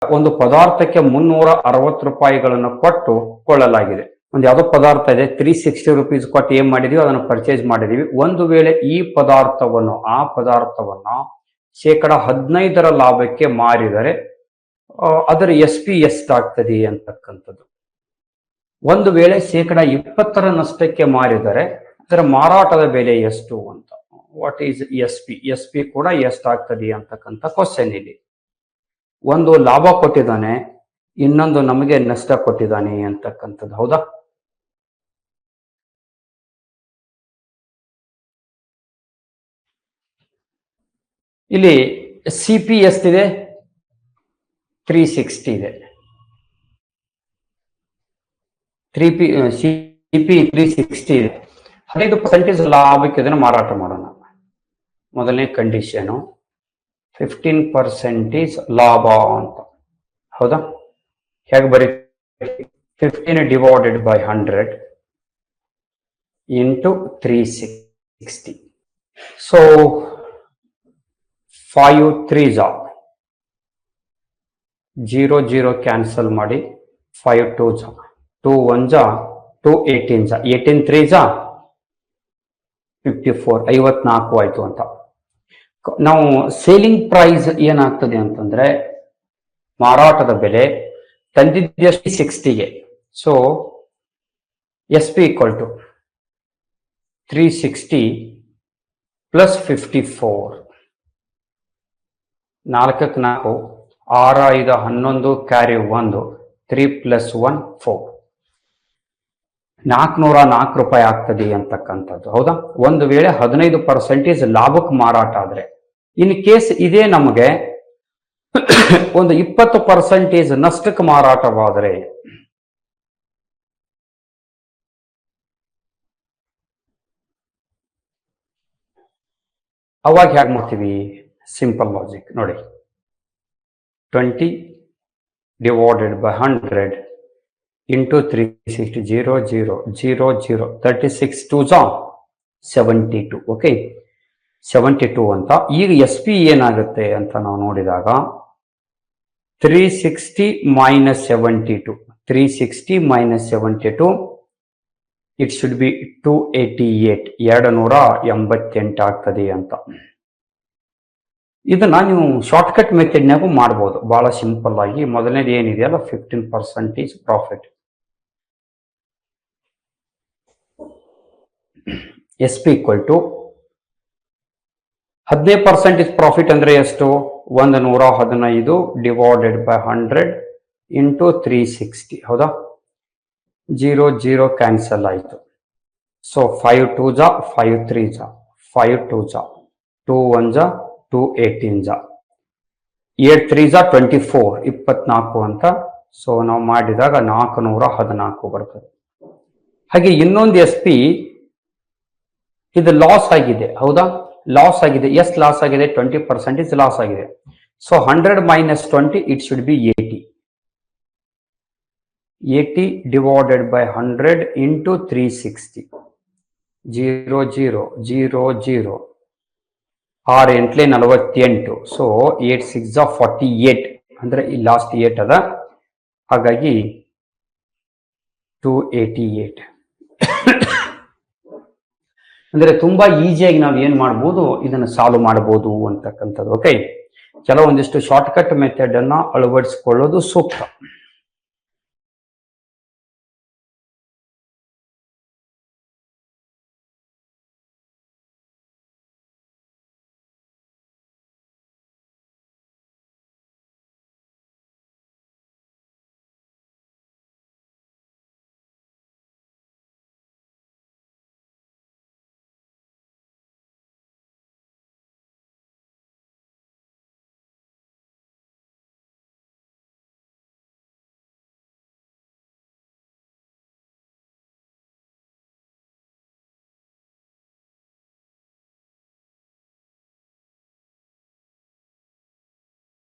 ಒಂದು ಪದಾರ್ಥಕ್ಕೆ 360 ರೂಪಾಯಿಗಳನ್ನು ಕೊಟ್ಟು ಕೊಳ್ಳಲಾಗಿದೆ. ಒಂದು ಯಾವುದೋ ಪದಾರ್ಥ ಇದೆ, 360 ರುಪೀಸ್ ಕೊಟ್ಟು ಏನ್ ಮಾಡಿದೀವಿ, ಅದನ್ನು ಪರ್ಚೇಸ್ ಮಾಡಿದೀವಿ. ಒಂದು ವೇಳೆ ಈ ಪದಾರ್ಥವನ್ನು ಶೇಕಡ 15 ಲಾಭಕ್ಕೆ ಮಾರಿದರೆ ಅದರ SP ಎಷ್ಟಾಗ್ತದೆ ಅಂತಕ್ಕಂಥದ್ದು. ಒಂದು ವೇಳೆ ಶೇಕಡ 20 ನಷ್ಟಕ್ಕೆ ಮಾರಿದರೆ ಅದರ ಮಾರಾಟದ ಬೆಲೆ ಎಷ್ಟು ಅಂತ, ವಾಟ್ ಈಸ್ SP ಕೂಡ ಎಷ್ಟಾಗ್ತದೆ ಅಂತಕ್ಕಂಥ ಕ್ವಶನ್ ಇಲ್ಲಿ. ಒಂದು ಲಾಭ ಕೊಟ್ಟಿದ್ದಾನೆ, ಇನ್ನೊಂದು ನಮಗೆ ನಷ್ಟ ಕೊಟ್ಟಿದ್ದಾನೆ ಅಂತಕ್ಕಂಥದ್ದು. ಹೌದಾ? ಇಲ್ಲಿ CP ಎಷ್ಟಿದೆ? 360 ಇದೆ. CP 360 ಇದೆ. 15% ಲಾಭಕ್ಕೆ ಇದನ್ನು ಮಾರಾಟ ಮಾಡೋಣ. ಮೊದಲನೇ ಕಂಡೀಷನು 15% ಲಾಭ ಅಂತ. ಹೌದಾ? ಹೇಗೆ ಬರೀತೀವಿ? 15 divided by 100 into 360. So 5 3s 0 0 cancel ಮಾಡಿ, 5 2s 2 1s 2 18s 18 3s 54 54 ಆಯ್ತು ಅಂತ. ನಾವು ಸೇಲಿಂಗ್ ಪ್ರೈಸ್ ಏನಾಗ್ತದೆ ಅಂತಂದ್ರೆ ಮಾರಾಟದ ಬೆಲೆ ತಂದಿದ್ದೆಷ್ಟು 60ಗೆ. So SP equal to 360 plus 54. 4ಕ್ಕೆ 4, 6 5 11 ಕ್ಯಾರಿ 1, 3 + 1 4. 404 ರೂಪಾಯಿ ಆಗ್ತದೆ ಅಂತಕ್ಕಂಥದ್ದು. ಹೌದಾ? ಒಂದು ವೇಳೆ 15% ಲಾಭಕ್ಕೆ ಮಾರಾಟ ಆದ್ರೆ, ಇನ್ ಕೇಸ್ ಇದೇ ನಮಗೆ ಒಂದು 20% ನಷ್ಟಕ್ಕೆ ಮಾರಾಟವಾದರೆ ಅವಾಗ ಹೇಗೆ ಮಾಡ್ತೀವಿ? ಸಿಂಪಲ್ ಲಾಜಿಕ್ ನೋಡಿ. 20 divided by 100 into 360 0 0 0 0 36 2s 72. Okay, 72 ಅಂತ. ಈಗ SP ಏನಾಗುತ್ತೆ ಅಂತ ನಾವು ನೋಡಿದಾಗ 360 minus 72, 360 minus 72 it should be 288, 288 ಆಗ್ತದೆ ಅಂತ. ಇದನ್ನ ನೀವು ಶಾರ್ಟ್ಕಟ್ ಮೆಥಡ್ನಾಗೂ ಮಾಡ್ಬೋದು, ಬಹಳ ಸಿಂಪಲ್ ಆಗಿ. ಮೊದಲನೇದು ಏನಿದೆಯಲ್ಲ 15% profit. SP equal to 15% profit ಅಂದ್ರೆ ಎಷ್ಟು? 115 ಡಿವೈಡೆಡ್ ಬೈ 100 ಇಂಟು 360. ಹೌದಾ? 0 0 ಕ್ಯಾನ್ಸಲ್ ಆಯ್ತು. So 5 2s 5 3s 5 2s 2 1s 2 18s 8 3s 24 24 ಅಂತ. ಸೊ ನಾವು ಮಾಡಿದಾಗ 414 ಬರ್ತದೆ. ಹಾಗೆ ಇನ್ನೊಂದು SP ಇದು ಲಾಸ್ ಆಗಿದೆ. ಹೌದಾ? ಲಾಸ್ ಆಗಿದೆ. ಎಷ್ಟು ಲಾಸ್ ಆಗಿದೆ? 20% ಲಾಸ್ ಆಗಿದೆ. So 100 minus 20 it should be 80. 80 divided by 100 into 360 0 0 0 0 6 8 48. So 8 6 48 ಅಂದ್ರೆ ಈ ಲಾಸ್ಟ್ 8 ಅದ. ಹಾಗಾಗಿ 288 ಅಂದ್ರೆ ತುಂಬಾ ಈಸಿಯಾಗಿ ನಾವು ಏನ್ ಮಾಡ್ಬೋದು, ಇದನ್ನ ಸಾಲ್ವ್ ಮಾಡಬಹುದು ಅಂತಕ್ಕಂಥದ್ದು. ಓಕೆ, ಕೆಲವೊಂದಿಷ್ಟು ಶಾರ್ಟ್ಕಟ್ ಮೆಥಡ್ ಅನ್ನ ಅಳವಡಿಸಿಕೊಳ್ಳೋದು ಸೂಕ್ತ.